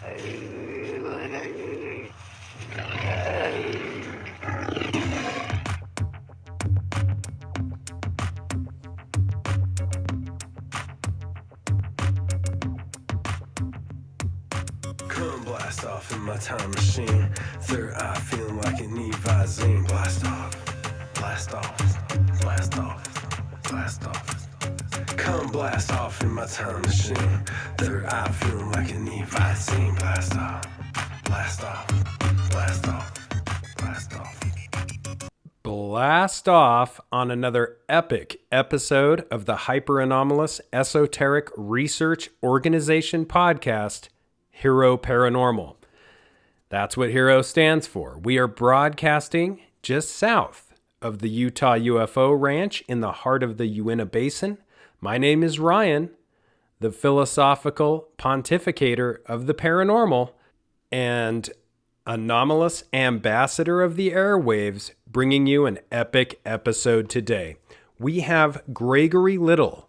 Come blast off in my time machine. Third eye feeling like an Evazine. Blast off, blast off, blast off, blast off. Come blast off in my time machine. Third eye feeling like an Evazine. Blast off, blast off, blast off, blast off. Blast off on another epic episode of the Hyper Anomalous Esoteric Research Organization podcast, Hero Paranormal. That's what Hero stands for. We are broadcasting just south of the Utah UFO Ranch in the heart of the Uinta Basin. My name is Ryan, the philosophical pontificator of the paranormal and anomalous ambassador of the airwaves, bringing you an epic episode today. We have Gregory Little.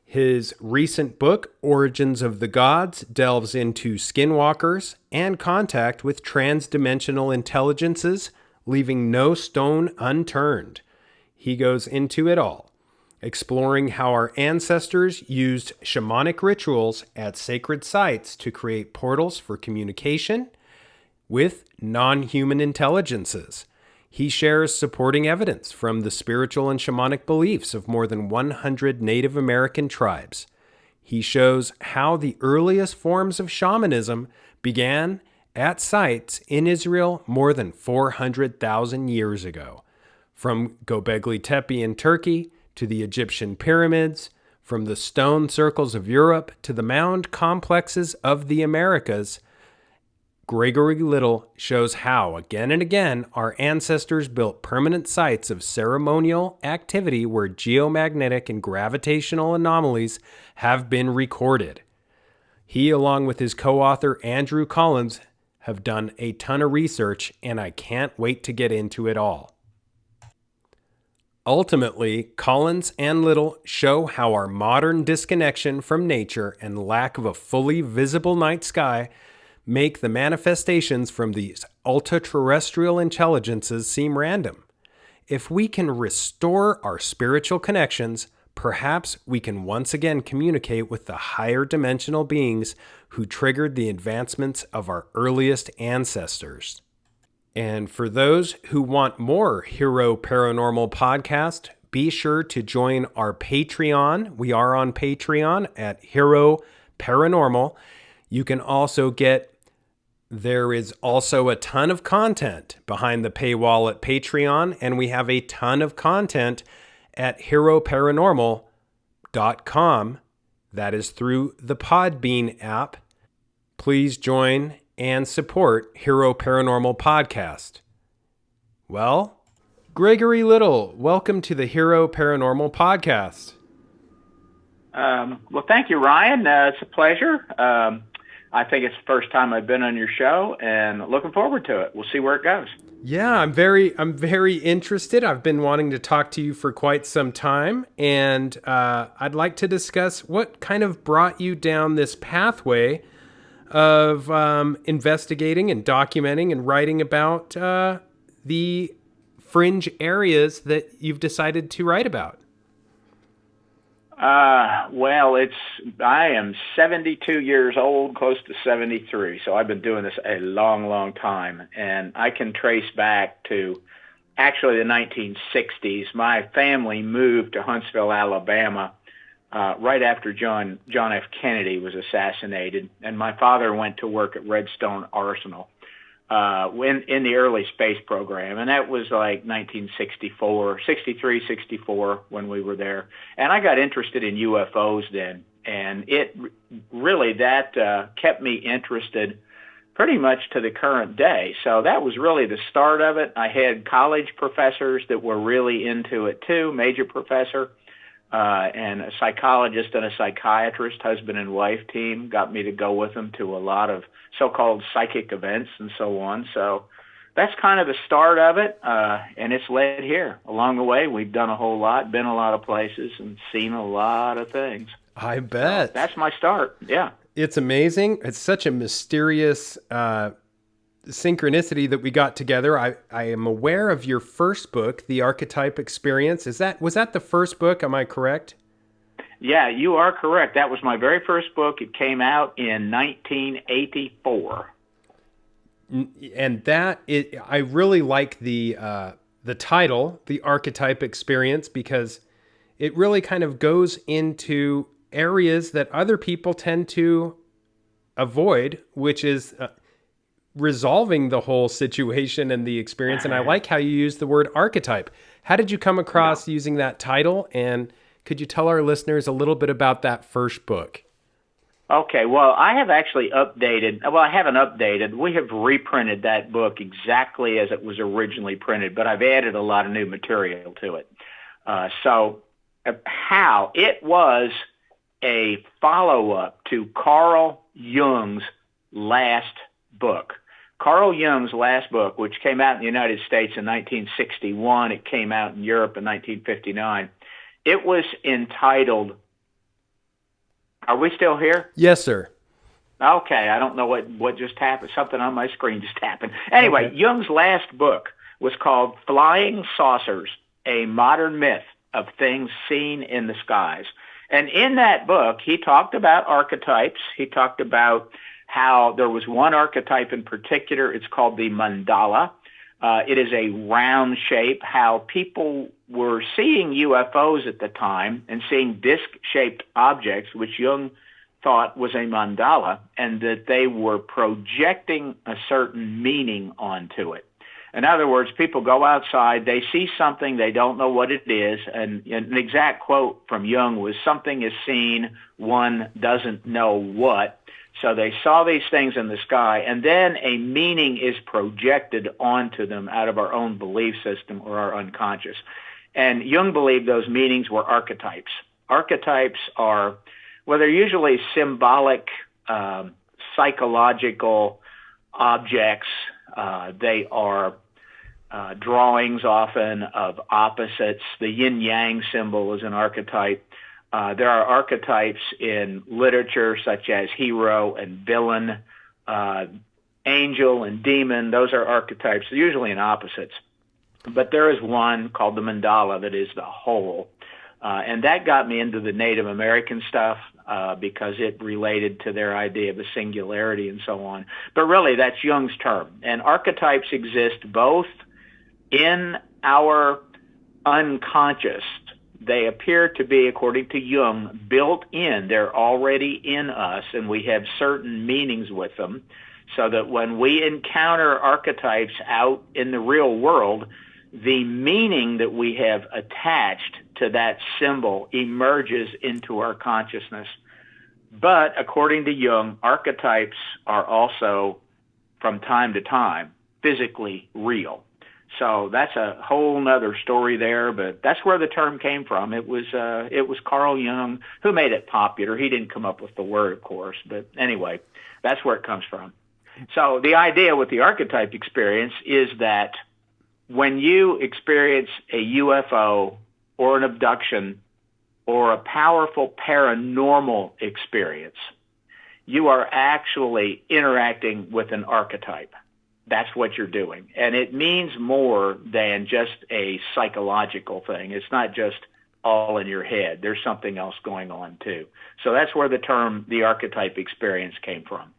His recent book, Origins of the Gods, delves into skinwalkers and contact with transdimensional intelligences, leaving no stone unturned. He goes into it all, exploring how our ancestors used shamanic rituals at sacred sites to create portals for communication with non-human intelligences. He shares supporting evidence from the spiritual and shamanic beliefs of more than 100 Native American tribes. He shows how the earliest forms of shamanism began at sites in Israel more than 400,000 years ago. From Göbekli Tepe in Turkey to the Egyptian pyramids, from the stone circles of Europe to the mound complexes of the Americas, Gregory Little shows how, again and again, our ancestors built permanent sites of ceremonial activity where geomagnetic and gravitational anomalies have been recorded. He, along with his co-author Andrew Collins, have done a ton of research, and I can't wait to get into it all. Ultimately, Collins and Little show how our modern disconnection from nature and lack of a fully visible night sky make the manifestations from these ultra-terrestrial intelligences seem random. If we can restore our spiritual connections, perhaps we can once again communicate with the higher dimensional beings who triggered the advancements of our earliest ancestors. And for those who want more Hero Paranormal podcast, be sure to join our Patreon. We are on Patreon at Hero Paranormal. You can also there is also a ton of content behind the paywall at Patreon, and we have a ton of content at heroparanormal.com. That is through the Podbean app. Please join and support Hero Paranormal Podcast. Well, Gregory Little, welcome to the Hero Paranormal Podcast. Well, thank you, Ryan. It's a pleasure. I think it's the first time I've been on your show, and looking forward to it. We'll see where it goes. Yeah, I'm very interested. I've been wanting to talk to you for quite some time, and I'd like to discuss what kind of brought you down this pathway of investigating and documenting and writing about the fringe areas that you've decided to write about. Well, I am 72 years old, close to 73, so I've been doing this a long, long time, and I can trace back to actually the 1960s. My family moved to Huntsville, Alabama, right after John F. Kennedy was assassinated, and my father went to work at Redstone Arsenal in the early space program, and that was like 1964, 63, 64 when we were there. And I got interested in UFOs then, and it really kept me interested pretty much to the current day. So that was really the start of it. I had college professors that were really into it too, major professor, and a psychologist and a psychiatrist, husband and wife team, got me to go with them to a lot of so-called psychic events and so on. So that's kind of the start of it, and it's led here. Along the way, we've done a whole lot, been a lot of places, and seen a lot of things. I bet. So that's my start, yeah. It's amazing. It's such a mysterious synchronicity that we got together. I am aware of your first book, The Archetype Experience. Was that the first book? Am I correct? Yeah, you are correct. That was my very first book. It came out in 1984. And I really like the title, The Archetype Experience, because it really kind of goes into areas that other people tend to avoid, which is resolving the whole situation and the experience. And I like how you use the word archetype. How did you come across using that title? And could you tell our listeners a little bit about that first book? Okay, well, I have actually updated. Well, I haven't updated. We have reprinted that book exactly as it was originally printed, but I've added a lot of new material to it. So how it was a follow-up to Carl Jung's last book. Carl Jung's last book, which came out in the United States in 1961, it came out in Europe in 1959. It was entitled, are we still here? Yes, sir. Okay, I don't know what just happened. Something on my screen just happened. Anyway, okay. Jung's last book was called Flying Saucers, A Modern Myth of Things Seen in the Skies. And in that book, he talked about archetypes. He talked about how there was one archetype in particular. It's called the mandala. It is a round shape, how people were seeing UFOs at the time and seeing disc-shaped objects, which Jung thought was a mandala, and that they were projecting a certain meaning onto it. In other words, people go outside, they see something, they don't know what it is, and an exact quote from Jung was, "Something is seen, one doesn't know what." So they saw these things in the sky, and then a meaning is projected onto them out of our own belief system or our unconscious. And Jung believed those meanings were archetypes. Archetypes are, well, they're usually symbolic, psychological objects. They are drawings often of opposites. The yin-yang symbol is an archetype. There are archetypes in literature such as hero and villain, angel and demon. Those are archetypes, usually in opposites. But there is one called the mandala that is the whole. And that got me into the Native American stuff because it related to their idea of a singularity and so on. But really, that's Jung's term. And archetypes exist both in our unconscious. They appear to be, according to Jung, built in. They're already in us, and we have certain meanings with them, so that when we encounter archetypes out in the real world, the meaning that we have attached to that symbol emerges into our consciousness. But according to Jung, archetypes are also, from time to time, physically real. So that's a whole nother story there, but that's where the term came from. It was Carl Jung who made it popular. He didn't come up with the word, of course, but anyway, that's where it comes from. So the idea with the archetype experience is that when you experience a UFO or an abduction or a powerful paranormal experience, you are actually interacting with an archetype. That's what you're doing. And it means more than just a psychological thing. It's not just all in your head. There's something else going on too. So that's where the term, the archetype experience, came from.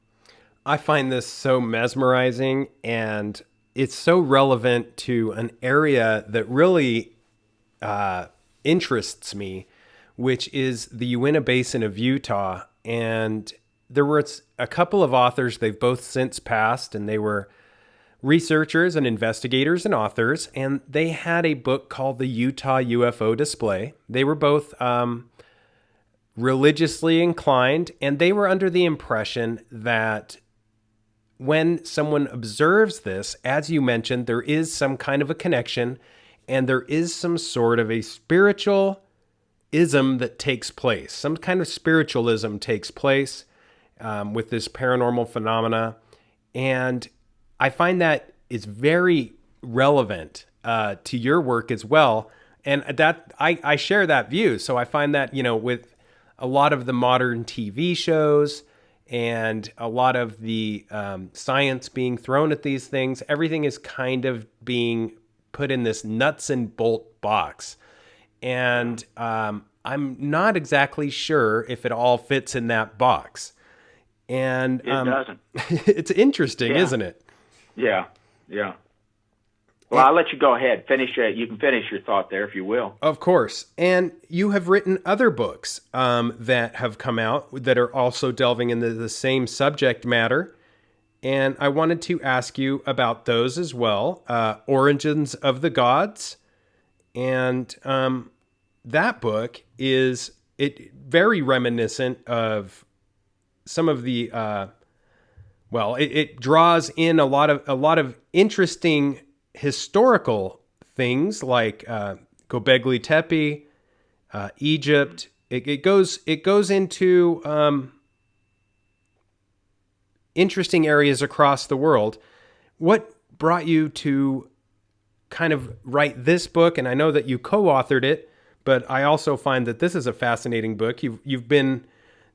I find this so mesmerizing, and it's so relevant to an area that really interests me, which is the Uinta Basin of Utah. And there were a couple of authors, they've both since passed, and they were researchers and investigators and authors, and they had a book called The Utah UFO Display. They were both religiously inclined, and they were under the impression that when someone observes this, as you mentioned, there is some kind of a connection, and there is some sort of a spiritualism that takes place. Some kind of spiritualism takes place with this paranormal phenomena, and I find that is very relevant to your work as well. And that I share that view. So I find that, with a lot of the modern TV shows and a lot of the science being thrown at these things, everything is kind of being put in this nuts and bolt box. And I'm not exactly sure if it all fits in that box. And It doesn't. It's interesting, Yeah. isn't it? Yeah. Yeah. Well, I'll let you go ahead. You can finish your thought there, if you will. Of course. And you have written other books that have come out that are also delving into the same subject matter. And I wanted to ask you about those as well. Origins of the Gods. And that book is very reminiscent of some of the, it draws in a lot of interesting historical things like Göbekli Tepe, Egypt. It goes into interesting areas across the world. What brought you to kind of write this book? And I know that you co-authored it, but I also find that this is a fascinating book. You've been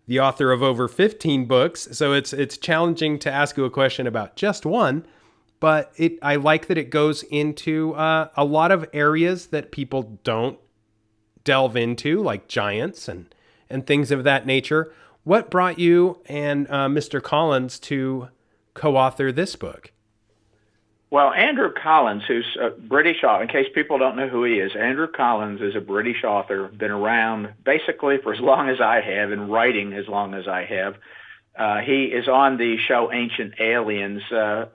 the author of over 15 books, so it's challenging to ask you a question about just one. But I like that it goes into a lot of areas that people don't delve into, like giants and things of that nature. What brought you and Mr. Collins to co-author this book? Well, Andrew Collins, who's a British author, in case people don't know who he is, Andrew Collins is a British author, been around basically for as long as I have and writing as long as I have. He is on the show Ancient Aliens.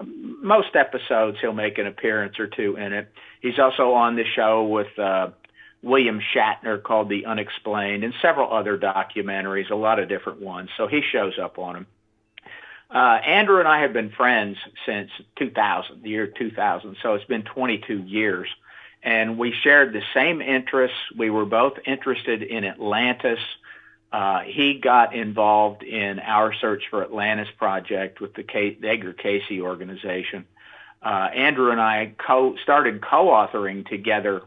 Most episodes he'll make an appearance or two in it. He's also on the show with William Shatner called The Unexplained, and several other documentaries, a lot of different ones. So he shows up on them. Andrew and I have been friends since 2000, the year 2000. So it's been 22 years. And we shared the same interests. We were both interested in Atlantis. He got involved in our Search for Atlantis project with the Edgar Cayce organization. Andrew and I started co-authoring together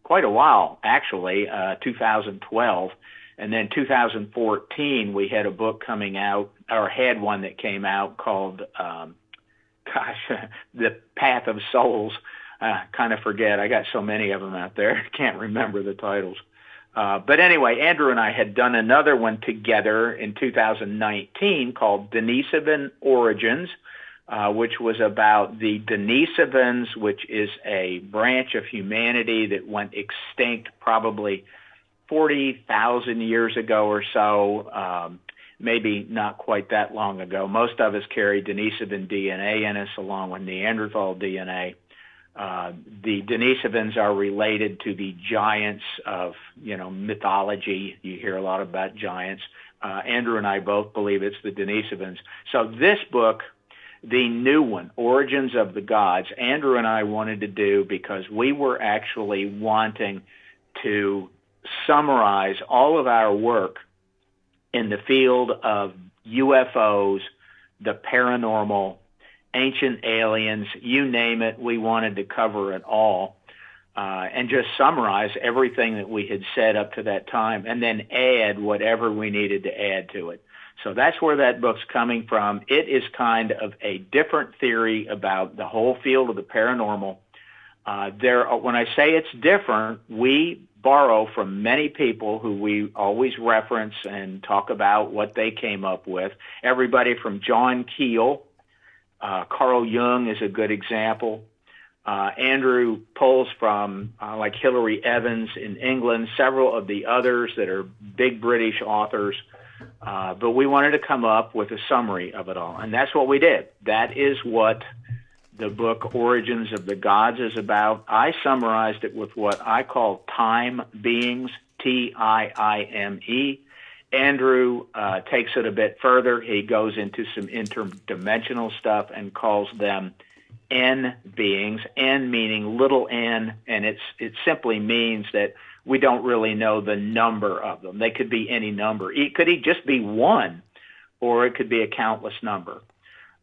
quite a while, actually, 2012. And then 2014, we had a book coming out, or had one that came out called, The Path of Souls. Kind of forget. I got so many of them out there. Can't remember the titles. But anyway, Andrew and I had done another one together in 2019 called Denisovan Origins, which was about the Denisovans, which is a branch of humanity that went extinct probably 40,000 years ago or so, maybe not quite that long ago. Most of us carry Denisovan DNA in us along with Neanderthal DNA. The Denisovans are related to the giants of, mythology. You hear a lot about giants. Andrew and I both believe it's the Denisovans. So this book, the new one, Origins of the Gods, Andrew and I wanted to do because we were actually wanting to summarize all of our work in the field of UFOs, the paranormal, ancient aliens, you name it, we wanted to cover it all, and just summarize everything that we had said up to that time, and then add whatever we needed to add to it. So that's where that book's coming from. It is kind of a different theory about the whole field of the paranormal. When I say it's different, we borrow from many people who we always reference and talk about what they came up with. Everybody from John Keel, Carl Jung is a good example. Andrew pulls from like Hilary Evans in England, several of the others that are big British authors. But we wanted to come up with a summary of it all, and that's what we did. That is what the book Origins of the Gods is about. I summarized it with what I call time beings, T-I-I-M-E. Andrew takes it a bit further. He goes into some interdimensional stuff and calls them N beings, N meaning little n, and it simply means that we don't really know the number of them. They could be any number. It could just be one, or it could be a countless number.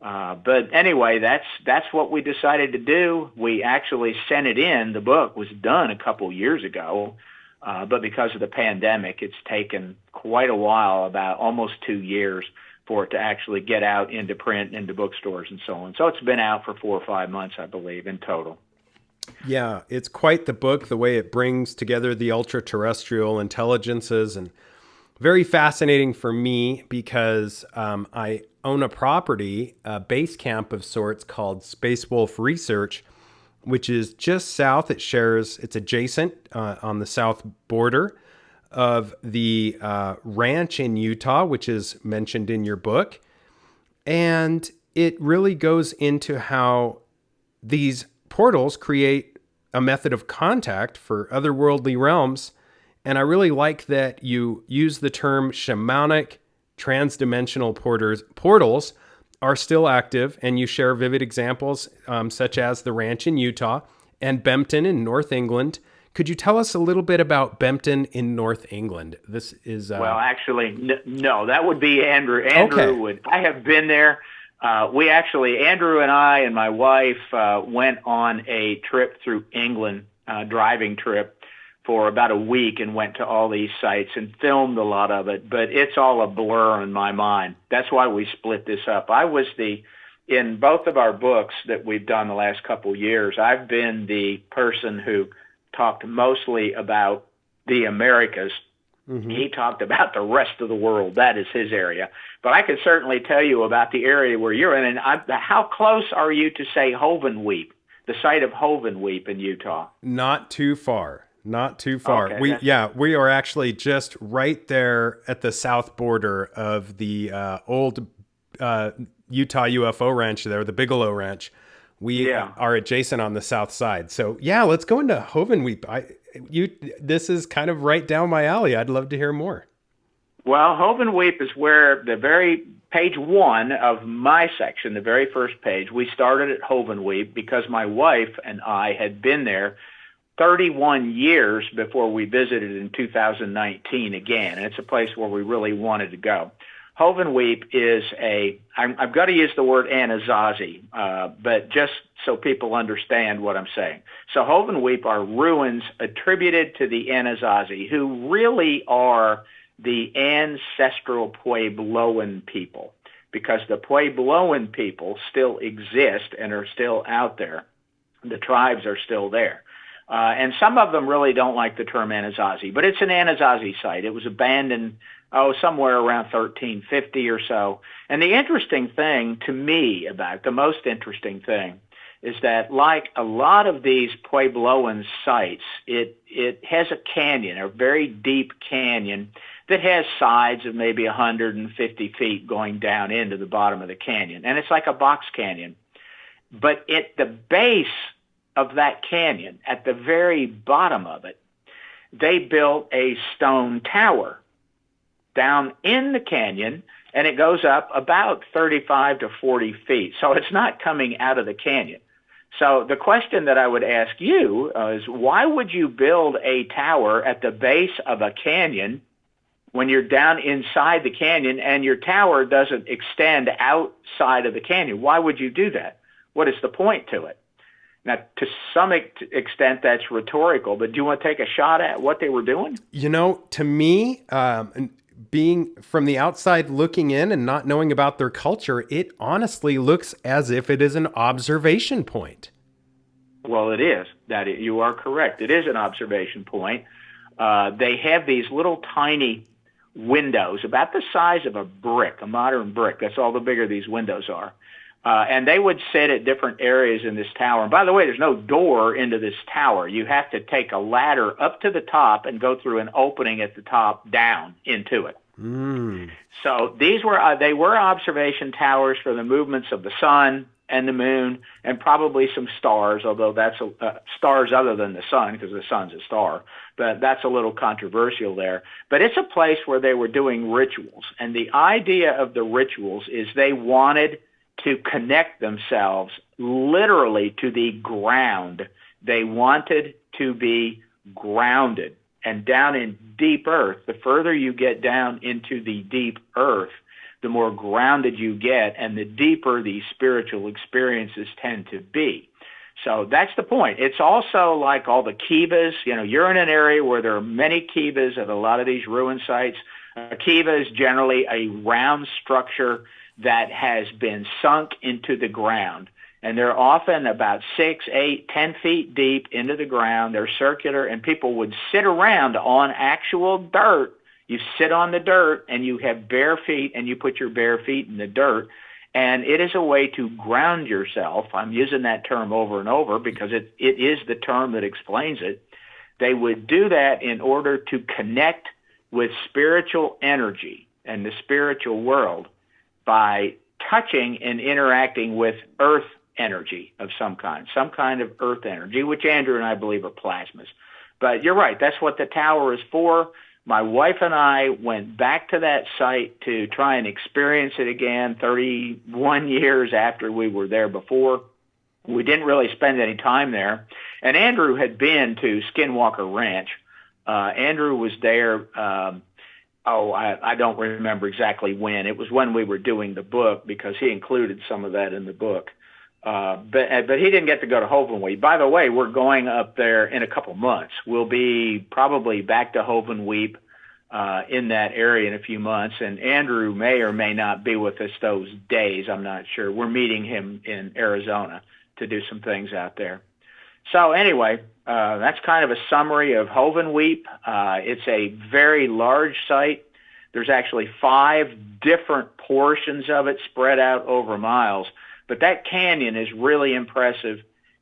But anyway, that's what we decided to do. We actually sent it in. The book was done a couple years ago, but because of the pandemic, it's taken quite a while, about almost 2 years. for it to actually get out into print, into bookstores and so on. So it's been out for 4 or 5 months, I believe, in total. Yeah, it's quite the book, the way it brings together the ultra-terrestrial intelligences, and very fascinating for me because I own a property, a base camp of sorts called Space Wolf Research, which is just south. It's adjacent on the south border of the ranch in Utah, which is mentioned in your book. And it really goes into how these portals create a method of contact for otherworldly realms. And I really like that you use the term shamanic transdimensional portals are still active, and you share vivid examples such as the ranch in Utah and Bempton in North England. Could you tell us a little bit about Bempton in North England? This is well, actually, no, that would be Andrew. Andrew would. I have been there. Andrew and I and my wife went on a trip through England, driving trip for about a week, and went to all these sites and filmed a lot of it. But it's all a blur in my mind. That's why we split this up. In both of our books that we've done the last couple of years, I've been the person who talked mostly about the Americas. Mm-hmm. He talked about the rest of the world. That is his area. But I could certainly tell you about the area where you're in. And how close are you to, say, Hovenweep, the site of Hovenweep in Utah? Not too far. Not too far. Okay, we are actually just right there at the south border of the old Utah UFO ranch there, the Bigelow Ranch. We are adjacent on the south side. So let's go into Hovenweep. This is kind of right down my alley. I'd love to hear more. Well, Hovenweep is where the very page 1 of my section, the very first page, we started at Hovenweep because my wife and I had been there 31 years before we visited in 2019 again. And it's a place where we really wanted to go. Hovenweep is I've got to use the word Anasazi, but just so people understand what I'm saying. So Hovenweep are ruins attributed to the Anasazi, who really are the ancestral Puebloan people, because the Puebloan people still exist and are still out there. The tribes are still there. And some of them really don't like the term Anasazi, but it's an Anasazi site. It was abandoned somewhere around 1350 or so. And the interesting thing to me the most interesting thing is that, like a lot of these Puebloan sites, it has a canyon, a very deep canyon that has sides of maybe 150 feet going down into the bottom of the canyon. And it's like a box canyon. But at the base of that canyon, at the very bottom of it, they built a stone tower down in the canyon, and it goes up about 35 to 40 feet. So it's not coming out of the canyon. So the question that I would ask you is, why would you build a tower at the base of a canyon when you're down inside the canyon and your tower doesn't extend outside of the canyon? Why would you do that? What is the point to it? Now, to some extent, that's rhetorical, but do you want to take a shot at what they were doing? To me, being from the outside looking in and not knowing about their culture, it honestly looks as if it is an observation point. Well, it is. You are correct. It is an observation point. They have these little tiny windows, about the size of a brick, a modern brick. That's all the bigger these windows are. And they would sit at different areas in this tower. And by the way, there's no door into this tower. You have to take a ladder up to the top and go through an opening at the top down into it. Mm. So they were observation towers for the movements of the sun and the moon and probably some stars, although that's stars other than the sun, because the sun's a star. But that's a little controversial there. But it's a place where they were doing rituals. And the idea of the rituals is they wanted to connect themselves literally to the ground. They wanted to be grounded. And down in deep earth, the further you get down into the deep earth, the more grounded you get, and the deeper these spiritual experiences tend to be. So that's the point. It's also like all the kivas. You're in an area where there are many kivas at a lot of these ruin sites. A kiva is generally a round structure that has been sunk into the ground. And they're often about 6, 8, 10 feet deep into the ground. They're circular, and people would sit around on actual dirt. You sit on the dirt, and you have bare feet, and you put your bare feet in the dirt. And it is a way to ground yourself. I'm using that term over and over because it is the term that explains it. They would do that in order to connect with spiritual energy and the spiritual world by touching and interacting with earth energy of some kind of earth energy, which Andrew and I believe are plasmas. But you're right, that's what the tower is for. My wife and I went back to that site to try and experience it again 31 years after we were there before. We didn't really spend any time there. And Andrew had been to Skinwalker Ranch. Andrew was there, I don't remember exactly when. It was when we were doing the book because he included some of that in the book. But he didn't get to go to Hovenweep. By the way, we're going up there in a couple months. We'll be probably back to Hovenweep in that area in a few months, and Andrew may or may not be with us those days. I'm not sure. We're meeting him in Arizona to do some things out there. So anyway, that's kind of a summary of Hovenweep. It's a very large site. There's actually 5 different portions of it spread out over miles. But that canyon is really impressive.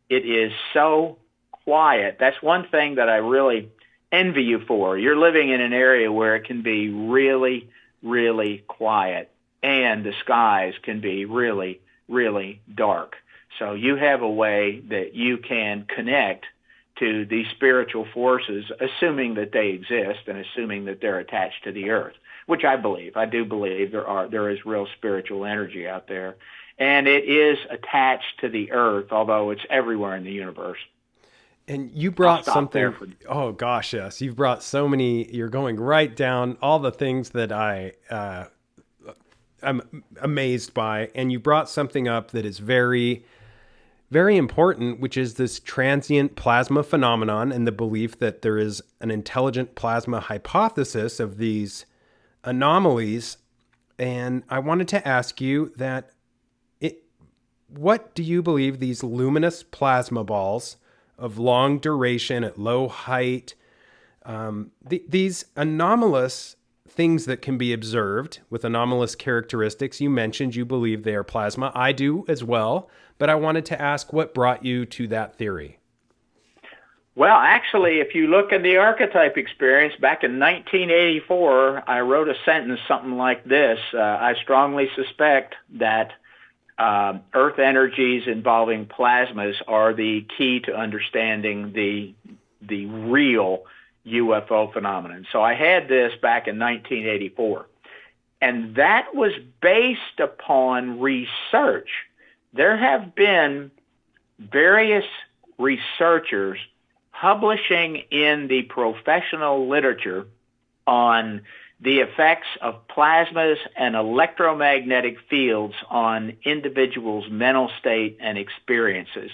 It is so quiet. That's one thing that I really envy you for. You're living in an area where it can be really, really quiet, and the skies can be really, really dark. So you have a way that you can connect to these spiritual forces, assuming that they exist and assuming that they're attached to the earth, which I believe. I do believe there is real spiritual energy out there. And it is attached to the earth, although it's everywhere in the universe. And you brought something. Oh gosh, yes. You've brought so many. You're going right down all the things that I'm amazed by. And you brought something up that is very, very important, which is this transient plasma phenomenon and the belief that there is an intelligent plasma hypothesis of these anomalies. And I wanted to ask you that. What do you believe these luminous plasma balls of long duration at low height, these anomalous things that can be observed with anomalous characteristics? You mentioned you believe they are plasma. I do as well, but I wanted to ask what brought you to that theory. Well, actually, if you look at the archetype experience, back in 1984, I wrote a sentence something like this. I strongly suspect that earth energies involving plasmas are the key to understanding the real UFO phenomenon. So I had this back in 1984, and that was based upon research. There have been various researchers publishing in the professional literature on the effects of plasmas and electromagnetic fields on individuals' mental state and experiences.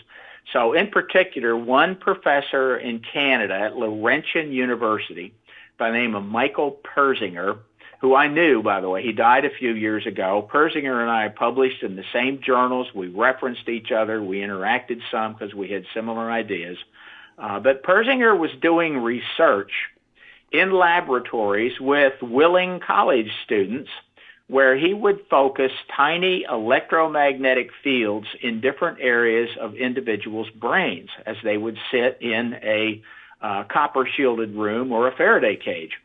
So in particular, one professor in Canada at Laurentian University by the name of Michael Persinger, who I knew, by the way, he died a few years ago. Persinger and I published in the same journals. We referenced each other. We interacted some because we had similar ideas. But Persinger was doing research in laboratories with willing college students where he would focus tiny electromagnetic fields in different areas of individuals' brains as they would sit in a copper-shielded room or a Faraday cage.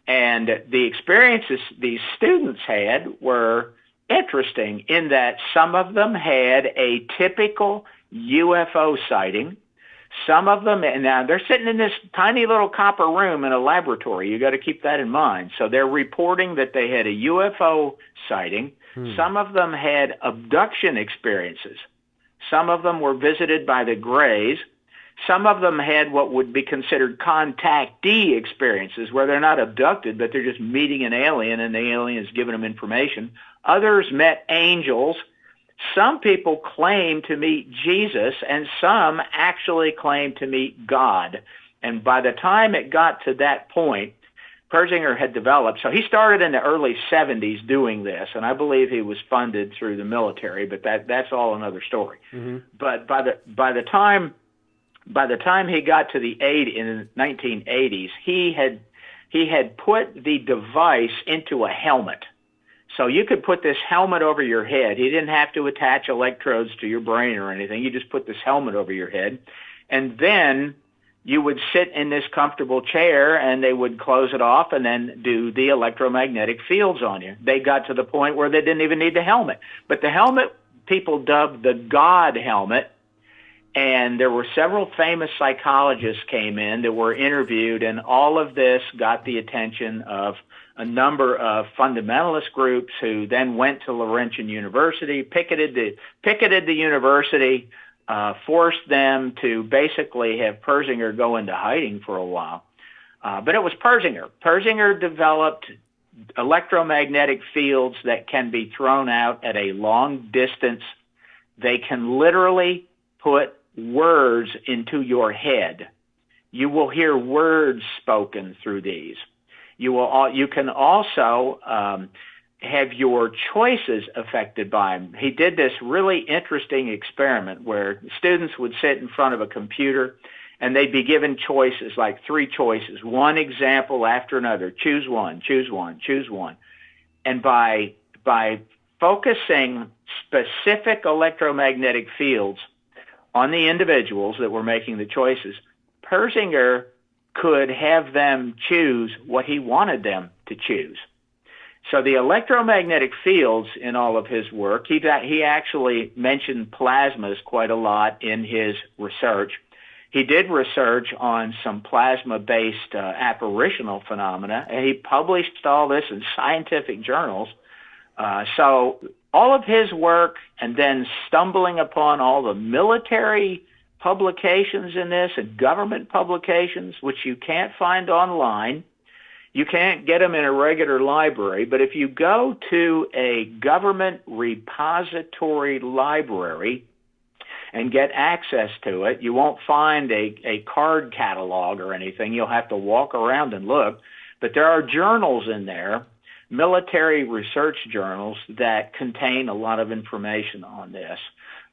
And the experiences these students had were interesting in that some of them had a typical UFO sighting. Some of them, and now they're sitting in this tiny little copper room in a laboratory. You got to keep that in mind. So they're reporting that they had a UFO sighting. Some of them had abduction experiences. Some of them were visited by the Greys. Some of them had what would be considered contactee experiences, where they're not abducted, but they're just meeting an alien, and the alien is giving them information. Others met angels. Some people claim to meet Jesus, and some actually claim to meet God. And by the time it got to that point, Persinger had developed. So he started in the early 70s doing this, and I believe he was funded through the military, but that's all another story. Mm-hmm. But by the time he got to the in the 1980s, he had put the device into a helmet. So you could put this helmet over your head. He didn't have to attach electrodes to your brain or anything. You just put this helmet over your head, and then you would sit in this comfortable chair, and they would close it off and then do the electromagnetic fields on you. They got to the point where they didn't even need the helmet. But the helmet people dubbed the God helmet, and there were several famous psychologists came in that were interviewed, and all of this got the attention of a number of fundamentalist groups who then went to Laurentian University, picketed the university, forced them to basically have Persinger go into hiding for a while. But it was Persinger. Persinger developed electromagnetic fields that can be thrown out at a long distance. They can literally put words into your head. You will hear words spoken through these. You can also have your choices affected by him. He did this really interesting experiment where students would sit in front of a computer and they'd be given choices, like 3 choices, one example after another. Choose one, choose one, choose one. And by focusing specific electromagnetic fields on the individuals that were making the choices, Persinger could have them choose what he wanted them to choose. So the electromagnetic fields in all of his work, he actually mentioned plasmas quite a lot in his research. He did research on some plasma-based apparitional phenomena, and he published all this in scientific journals. So all of his work, and then stumbling upon all the military publications in this and government publications, which you can't find online. You can't get them in a regular library, but if you go to a government repository library and get access to it, you won't find a card catalog or anything. You'll have to walk around and look. But there are journals in there, military research journals, that contain a lot of information on this.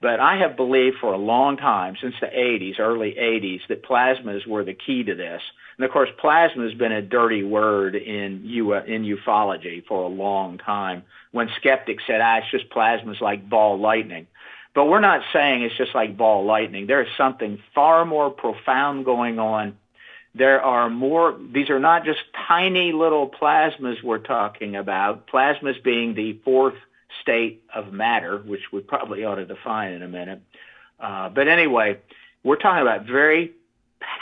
But I have believed for a long time, since the 80s, early 80s, that plasmas were the key to this. And, of course, plasma has been a dirty word in ufology for a long time, when skeptics said, it's just plasmas like ball lightning. But we're not saying it's just like ball lightning. There is something far more profound going on. There are more. These are not just tiny little plasmas we're talking about, plasmas being the fourth state of matter, which we probably ought to define in a minute. But anyway, we're talking about very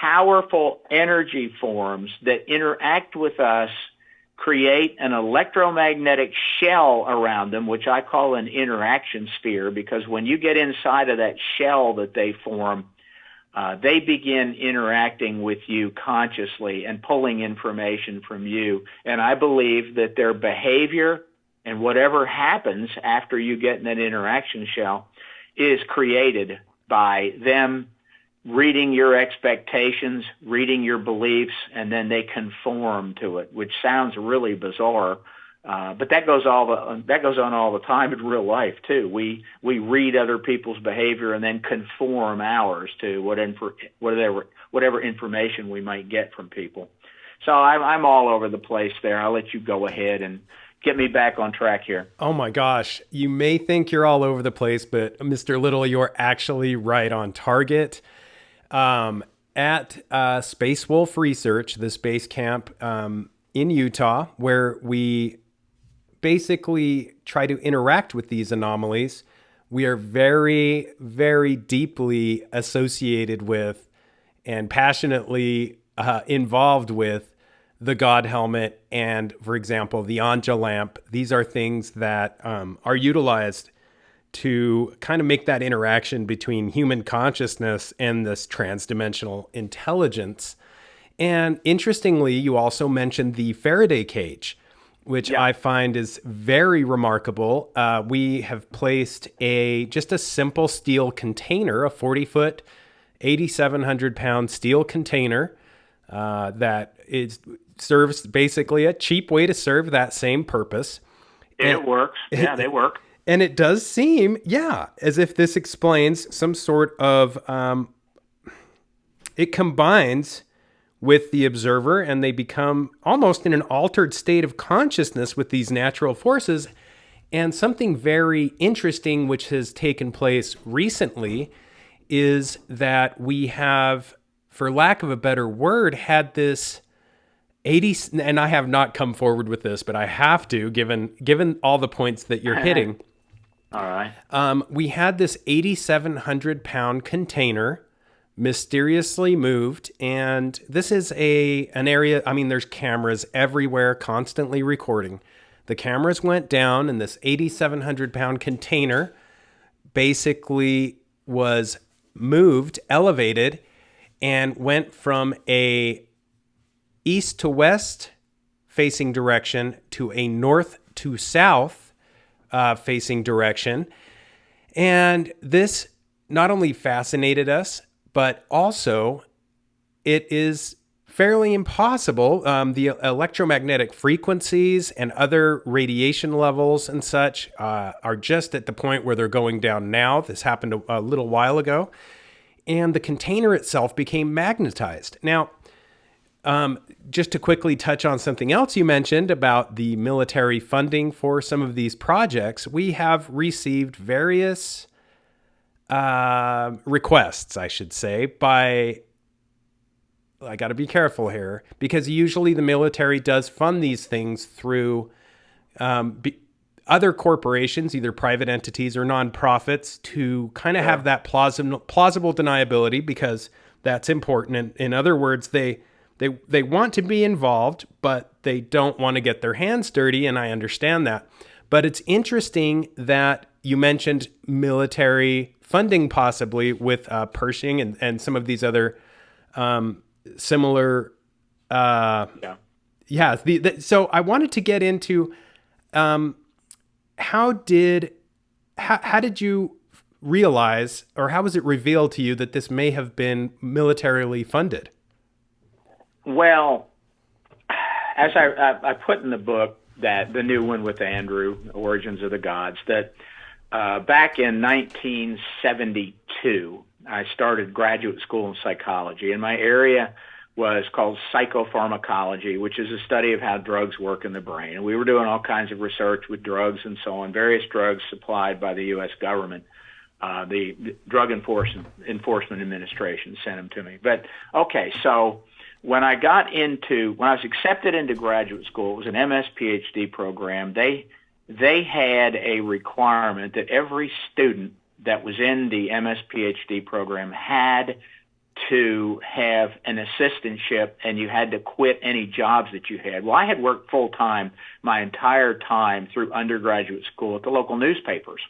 powerful energy forms that interact with us, create an electromagnetic shell around them, which I call an interaction sphere, because when you get inside of that shell that they form, they begin interacting with you consciously and pulling information from you. And I believe that their behavior and whatever happens after you get in that interaction shell is created by them reading your expectations, reading your beliefs, and then they conform to it, which sounds really bizarre. But that goes on all the time in real life too. We read other people's behavior and then conform ours to whatever information we might get from people. So I'm all over the place there. I'll let you go ahead and get me back on track here. Oh my gosh. You may think you're all over the place, but Mr. Little, you're actually right on target. At Space Wolf Research, the space camp in Utah, where we basically try to interact with these anomalies, we are very, very deeply associated with and passionately involved with the God helmet and, for example, the Anja lamp. These are things that are utilized to kind of make that interaction between human consciousness and this transdimensional intelligence. And interestingly, you also mentioned the Faraday cage, which I find is very remarkable. We have placed just a simple steel container, a 40-foot, 8,700-pound steel container that is serves basically a cheap way to serve that same purpose. It works. Yeah, they work. And it does seem, as if this explains some sort of, it combines with the observer and they become almost in an altered state of consciousness with these natural forces. And something very interesting which has taken place recently is that we have, for lack of a better word, had this 80, and I have not come forward with this, but I have to, given all the points that you're hitting. All right. We had this 8,700 pound container mysteriously moved, and this is an area, I mean, there's cameras everywhere constantly recording. The cameras went down, and this 8,700 pound container basically was moved, elevated, and went from a east to west facing direction to a north to south facing direction. And this not only fascinated us, but also it is fairly impossible. The electromagnetic frequencies and other radiation levels and such are just at the point where they're going down now. This happened a little while ago. And the container itself became magnetized. Now, just to quickly touch on something else you mentioned about the military funding for some of these projects, we have received various requests, I should say, I got to be careful here, because usually the military does fund these things through other corporations, either private entities or nonprofits, to kind of have that plausible deniability, because that's important. In other words, they want to be involved, but they don't want to get their hands dirty, and I understand that. But it's interesting that you mentioned military funding possibly with Pershing and some of these other similar. So I wanted to get into how did you realize, or how was it revealed to you that this may have been militarily funded? Well, as I put in the book, that the new one with Andrew, Origins of the Gods, that back in 1972, I started graduate school in psychology, and my area was called psychopharmacology, which is a study of how drugs work in the brain. And we were doing all kinds of research with drugs and so on, various drugs supplied by the U.S. government. The Drug Enforcement Administration sent them to me. But, okay, so when I was accepted into graduate school, it was an MS PhD program. They had a requirement that every student that was in the MS PhD program had to have an assistantship, and you had to quit any jobs that you had. Well, I had worked full-time my entire time through undergraduate school at the local newspapers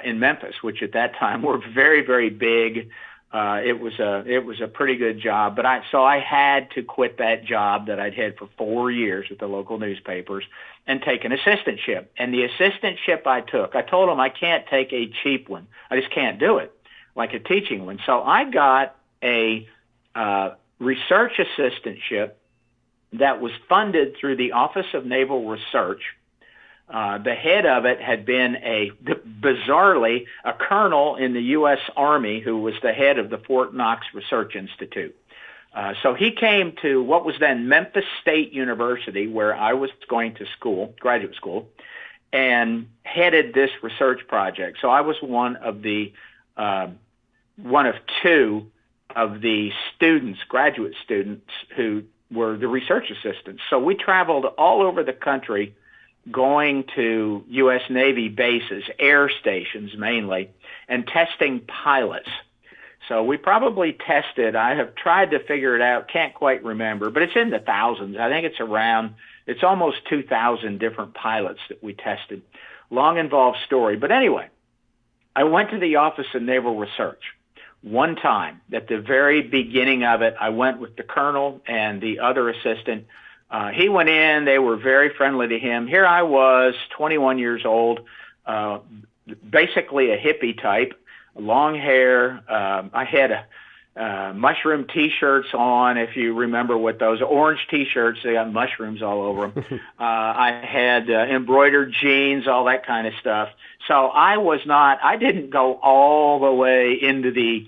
in Memphis, which at that time were very, very big. It was a pretty good job, but I had to quit that job that I'd had for 4 years at the local newspapers and take an assistantship. And the assistantship I told them I can't take a cheap one. I just can't do it, like a teaching one. So I got a research assistantship that was funded through the Office of Naval Research. The head of it had been bizarrely, a colonel in the U.S. Army who was the head of the Fort Knox Research Institute. So he came to what was then Memphis State University, where I was going to school, graduate school, and headed this research project. So I was one of two of the students, graduate students, who were the research assistants. So we traveled all over the country, going to U.S. Navy bases, air stations mainly, and testing pilots. So we probably tested, I have tried to figure it out, can't quite remember, but it's in the thousands. I think it's almost 2,000 different pilots that we tested. Long involved story. But anyway, I went to the Office of Naval Research one time. At the very beginning of it, I went with the colonel and the other assistant. He went in. They were very friendly to him. Here I was, 21 years old, basically a hippie type, long hair. I had mushroom T-shirts on, if you remember what those orange T-shirts, they got mushrooms all over them. I had embroidered jeans, all that kind of stuff. So I didn't go all the way into the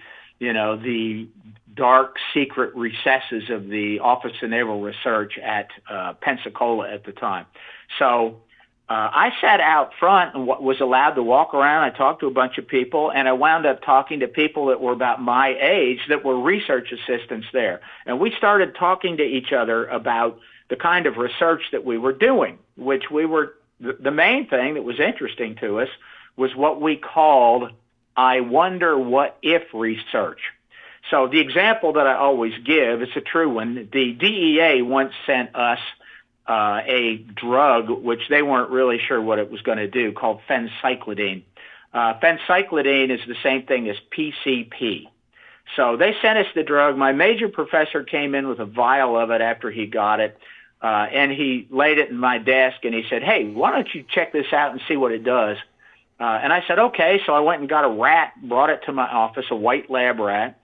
dark secret recesses of the Office of Naval Research at Pensacola at the time. So I sat out front and was allowed to walk around. I talked to a bunch of people, and I wound up talking to people that were about my age that were research assistants there. And we started talking to each other about the kind of research that we were doing, which the main thing that was interesting to us was what we called I wonder what if research. So the example that I always give, it's a true one. The DEA once sent us a drug which they weren't really sure what it was going to do, called phencyclidine. Phencyclidine is the same thing as PCP. So they sent us the drug. My major professor came in with a vial of it after he got it, and he laid it in my desk, and he said, "Hey, why don't you check this out and see what it does?" And I said, "Okay." So I went and got a rat, brought it to my office, a white lab rat.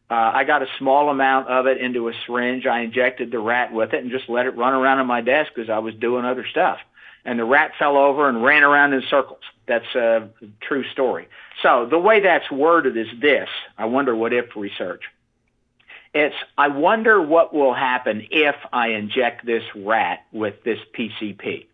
I got a small amount of it into a syringe. I injected the rat with it and just let it run around on my desk because I was doing other stuff. And the rat fell over and ran around in circles. That's a true story. So the way that's worded is this: I wonder what if research. It's, I wonder what will happen if I inject this rat with this PCP.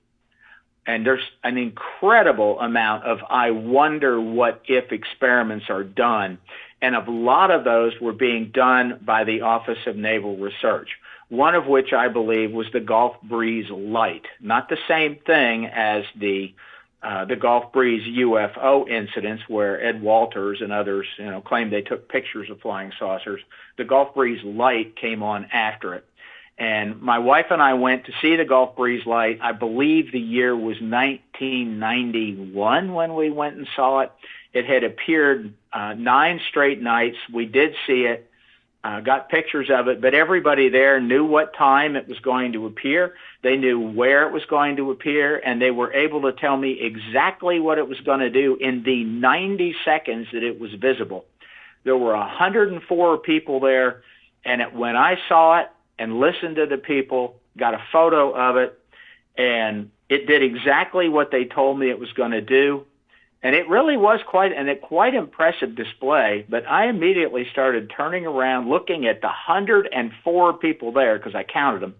And there's an incredible amount of I wonder what if experiments are done. And a lot of those were being done by the Office of Naval Research, one of which I believe was the Gulf Breeze Light. Not the same thing as the Gulf Breeze UFO incidents where Ed Walters and others claimed they took pictures of flying saucers. The Gulf Breeze Light came on after it. And my wife and I went to see the Gulf Breeze Light. I believe the year was 1991 when we went and saw it. It had appeared 9 straight nights. We did see it, got pictures of it, but everybody there knew what time it was going to appear. They knew where it was going to appear, and they were able to tell me exactly what it was going to do in the 90 seconds that it was visible. There were 104 people there, and when I saw it and listened to the people, got a photo of it, and it did exactly what they told me it was going to do. And it really was quite impressive display, but I immediately started turning around, looking at the 104 people there, because I counted them,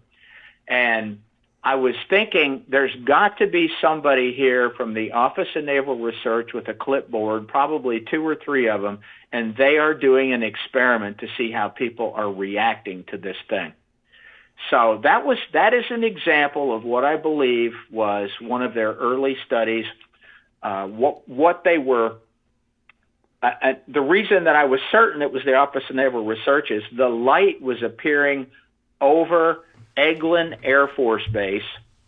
and I was thinking there's got to be somebody here from the Office of Naval Research with a clipboard, probably 2 or 3 of them, and they are doing an experiment to see how people are reacting to this thing. So that is an example of what I believe was one of their early studies. What they were, the reason that I was certain it was the Office of Naval Research is the light was appearing over Eglin Air Force Base,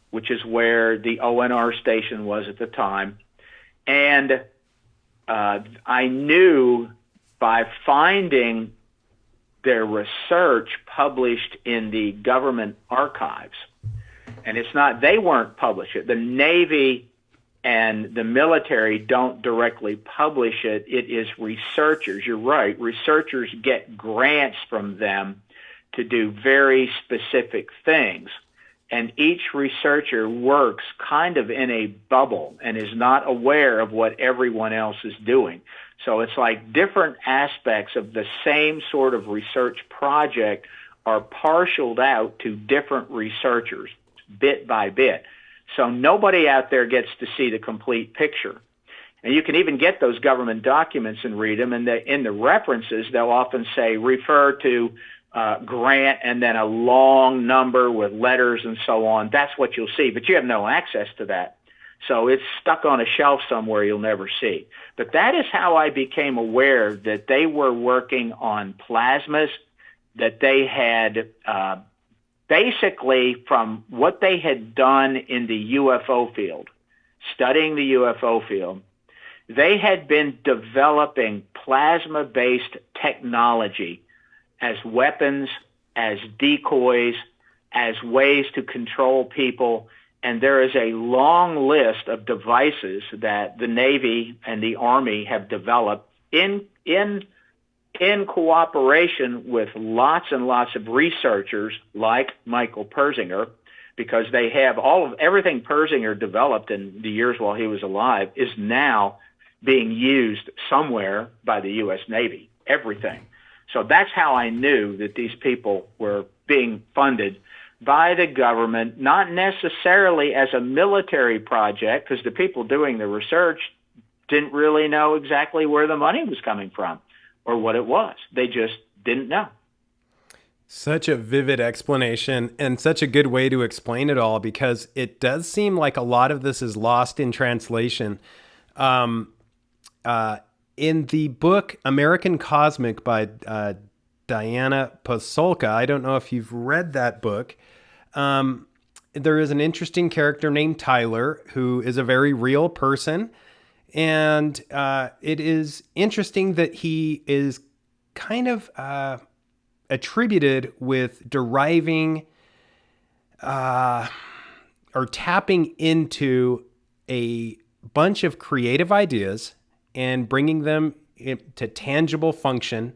which is where the ONR station was at the time. And I knew by finding their research published in the government archives, and they weren't published. The Navy and the military don't directly publish it. It is researchers. You're right. Researchers get grants from them to do very specific things. And each researcher works kind of in a bubble and is not aware of what everyone else is doing. So it's like different aspects of the same sort of research project are partialed out to different researchers bit by bit. So nobody out there gets to see the complete picture. And you can even get those government documents and read them, and in the references, they'll often say, refer to grant and then a long number with letters and so on. That's what you'll see, but you have no access to that. So it's stuck on a shelf somewhere you'll never see. But that is how I became aware that they were working on plasmas, that they had basically from what they had done in the UFO field, studying the UFO field, they had been developing plasma-based technology as weapons, as decoys, as ways to control people. And there is a long list of devices that the Navy and the Army have developed in in cooperation with lots and lots of researchers like Michael Persinger, because they have everything Persinger developed in the years while he was alive is now being used somewhere by the U.S. Navy, everything. So that's how I knew that these people were being funded by the government, not necessarily as a military project, because the people doing the research didn't really know exactly where the money was coming from or what it was. They just didn't know. Such a vivid explanation and such a good way to explain it all, because it does seem like a lot of this is lost in translation. In the book American Cosmic by Diana Pasolka, I don't know if you've read that book, there is an interesting character named Tyler who is a very real person. And it is interesting that he is kind of attributed with deriving or tapping into a bunch of creative ideas and bringing them to tangible function.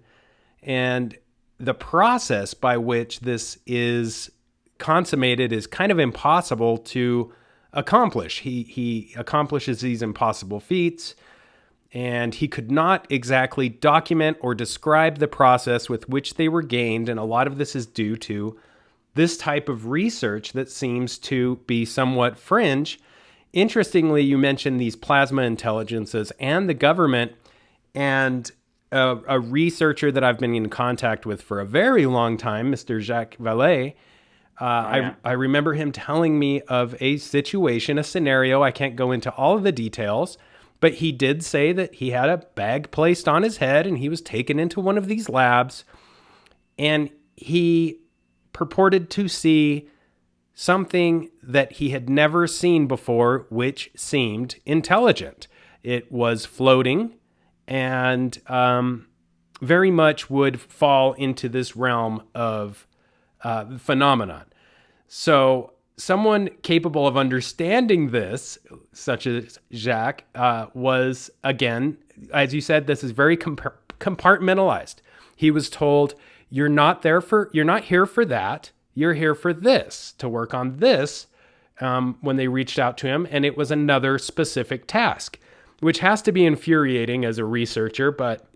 And the process by which this is consummated is kind of impossible to accomplish. He accomplishes these impossible feats, and he could not exactly document or describe the process with which they were gained. And a lot of this is due to this type of research that seems to be somewhat fringe. Interestingly, you mentioned these plasma intelligences and the government, and a researcher that I've been in contact with for a very long time, Mr. Jacques Vallée, I remember him telling me of a situation, a scenario. I can't go into all of the details, but he did say that he had a bag placed on his head and he was taken into one of these labs, and he purported to see something that he had never seen before, which seemed intelligent. It was floating and very much would fall into this realm of phenomenon. So someone capable of understanding this, such as Jacques, was, again, as you said, this is very compartmentalized. He was told, you're not here for that. You're here for this, to work on this, when they reached out to him. And it was another specific task, which has to be infuriating as a researcher. But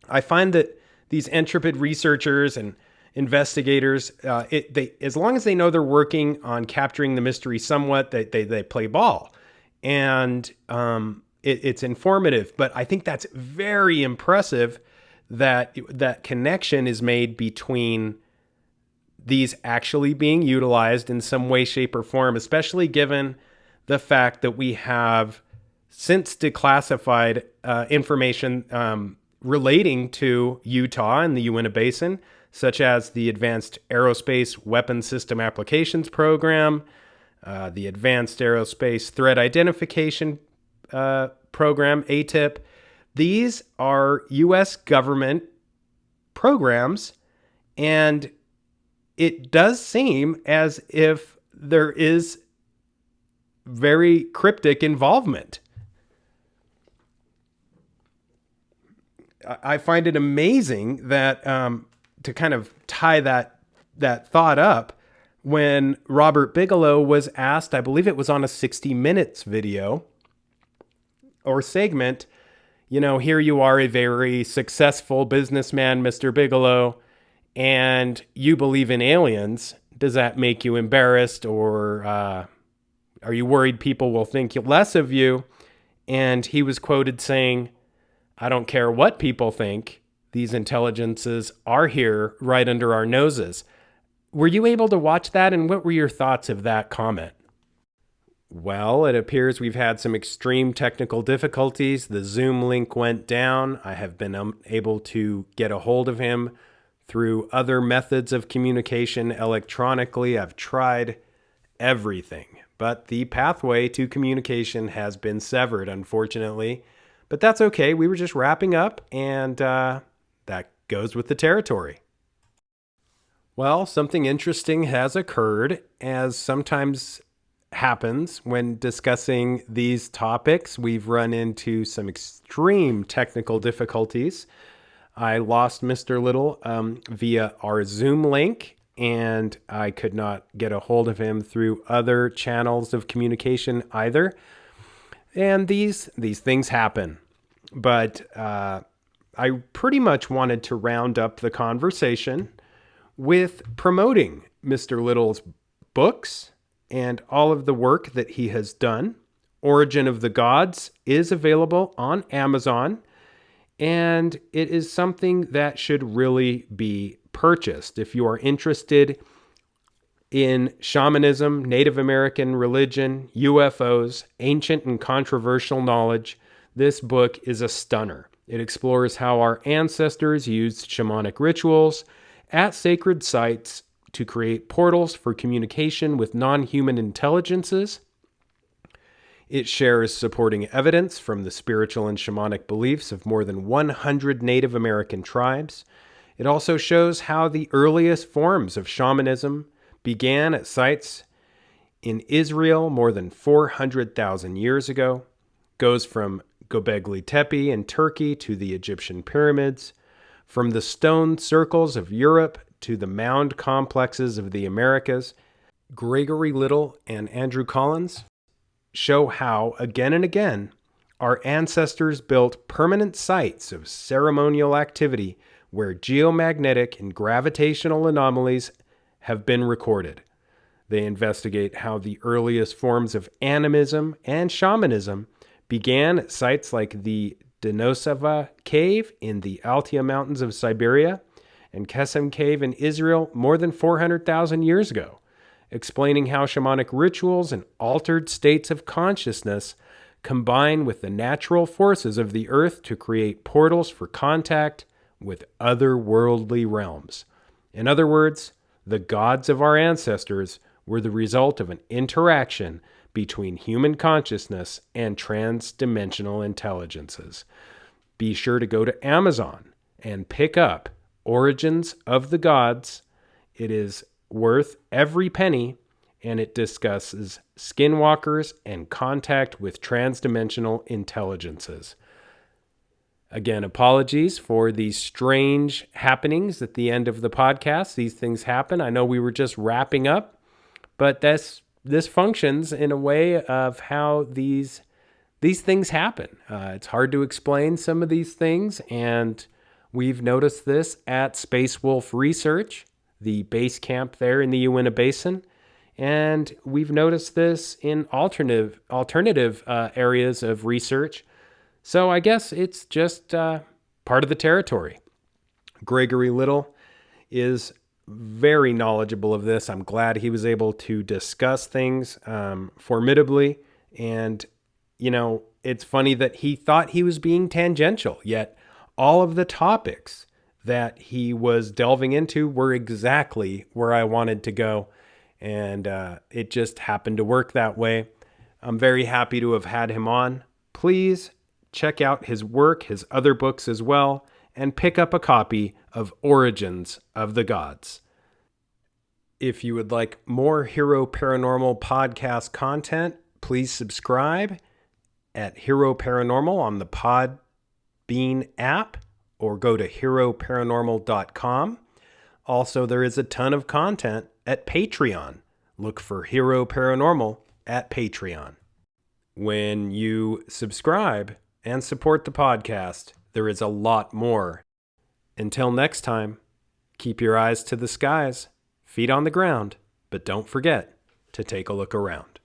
I find that these intrepid researchers and investigators, as long as they know they're working on capturing the mystery somewhat, they play ball, and it's informative. But I think that's very impressive that connection is made between these actually being utilized in some way, shape, or form, especially given the fact that we have since declassified information relating to Utah and the Uinta Basin, such as the Advanced Aerospace Weapons System Applications Program, the Advanced Aerospace Threat Identification Program, ATIP. These are U.S. government programs, and it does seem as if there is very cryptic involvement. I find it amazing that to kind of tie that thought up, when Robert Bigelow was asked, I believe it was on a 60 Minutes video or segment, here you are, a very successful businessman, Mr. Bigelow, and you believe in aliens. Does that make you embarrassed, or are you worried people will think less of you? And he was quoted saying, I don't care what people think. These intelligences are here right under our noses. Were you able to watch that, and what were your thoughts of that comment? Well, it appears we've had some extreme technical difficulties. The Zoom link went down. I have been unable to get a hold of him through other methods of communication electronically. I've tried everything, but the pathway to communication has been severed, unfortunately. But that's okay. We were just wrapping up, and that goes with the territory. Well, something interesting has occurred, as sometimes happens when discussing these topics. We've run into some extreme technical difficulties. I lost Mr. Little via our Zoom link, and I could not get a hold of him through other channels of communication either. And these things happen. But I pretty much wanted to round up the conversation with promoting Mr. Little's books and all of the work that he has done. Origin of the Gods is available on Amazon, and it is something that should really be purchased. If you are interested in shamanism, Native American religion, UFOs, ancient and controversial knowledge, this book is a stunner. It explores how our ancestors used shamanic rituals at sacred sites to create portals for communication with non-human intelligences. It shares supporting evidence from the spiritual and shamanic beliefs of more than 100 Native American tribes. It also shows how the earliest forms of shamanism began at sites in Israel more than 400,000 years ago, goes from Göbekli Tepe in Turkey to the Egyptian pyramids, from the stone circles of Europe to the mound complexes of the Americas. Gregory Little and Andrew Collins show how, again and again, our ancestors built permanent sites of ceremonial activity where geomagnetic and gravitational anomalies have been recorded. They investigate how the earliest forms of animism and shamanism began at sites like the Denosova Cave in the Altai Mountains of Siberia and Kesem Cave in Israel more than 400,000 years ago, explaining how shamanic rituals and altered states of consciousness combine with the natural forces of the earth to create portals for contact with otherworldly realms. In other words, the gods of our ancestors were the result of an interaction between human consciousness and trans-dimensional intelligences. Be sure to go to Amazon and pick up Origins of the Gods. It is worth every penny, and it discusses skinwalkers and contact with trans-dimensional intelligences. Again, apologies for these strange happenings at the end of the podcast. These things happen. I know we were just wrapping up, but this functions in a way of how these things happen. It's hard to explain some of these things, and we've noticed this at Space Wolf Research, the base camp there in the Uinta Basin, and we've noticed this in alternative areas of research. So I guess it's just part of the territory. Gregory Little is very knowledgeable of this. I'm glad he was able to discuss things formidably. And, it's funny that he thought he was being tangential, yet all of the topics that he was delving into were exactly where I wanted to go. And it just happened to work that way. I'm very happy to have had him on. Please check out his work, his other books as well, and pick up a copy of Origins of the Gods. If you would like more Hero Paranormal podcast content, please subscribe at Hero Paranormal on the Podbean app or go to heroparanormal.com. Also, there is a ton of content at Patreon. Look for Hero Paranormal at Patreon. When you subscribe and support the podcast, there is a lot more. Until next time, keep your eyes to the skies, feet on the ground, but don't forget to take a look around.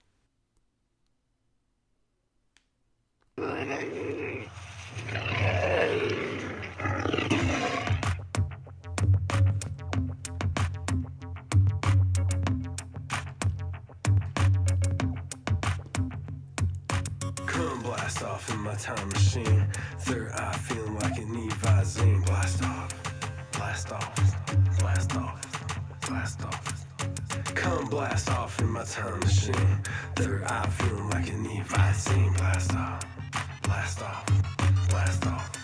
Blast off in my time machine. Third eye feeling like an Evazine. Blast off, blast off, blast off, blast off. Come blast off in my time machine. Third eye feeling like an Evazine. Blast off, blast off, blast off.